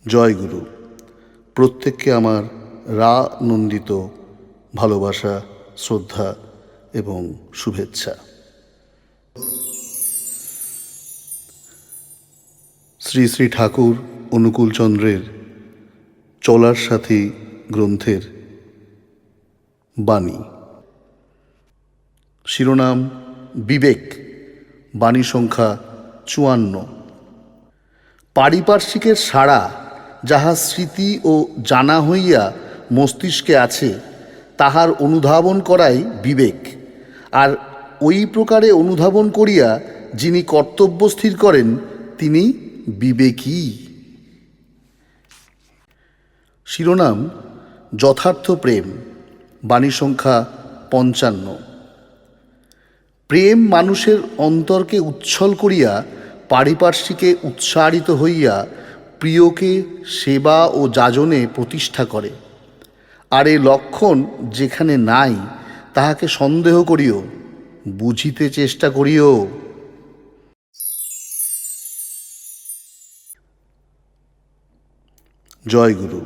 জয় গুরু। প্রত্যেককে আমার নন্দিত ভালোবাসা, শ্রদ্ধা এবং শুভেচ্ছা। শ্রী শ্রী ঠাকুর অনুকূলচন্দ্রের চলার সাথী গ্রন্থের বাণী। শিরোনাম বিবেক, বাণী সংখ্যা 54। পারিপার্শ্বিকের সাড়া যাহা স্মৃতি ও জানা হইয়া মস্তিষ্কে আছে, তাহার অনুধাবন করাই বিবেক। আর ওই প্রকারে অনুধাবন করিয়া যিনি কর্তব্য স্থির করেন, তিনি বিবেকী। শিরোনাম যথার্থ প্রেম, বাণী সংখ্যা 55। প্রেম মানুষের অন্তরকে উচ্ছল করিয়া পারিপার্শ্বিকে উৎসারিত হইয়া প্রিয়কে সেবা ও যাজনে প্রতিষ্ঠা করে। আর এ লক্ষণ যেখানে নাই, তাহাকে সন্দেহ করিও, বুঝিতে চেষ্টা করিও। জয় গুরু।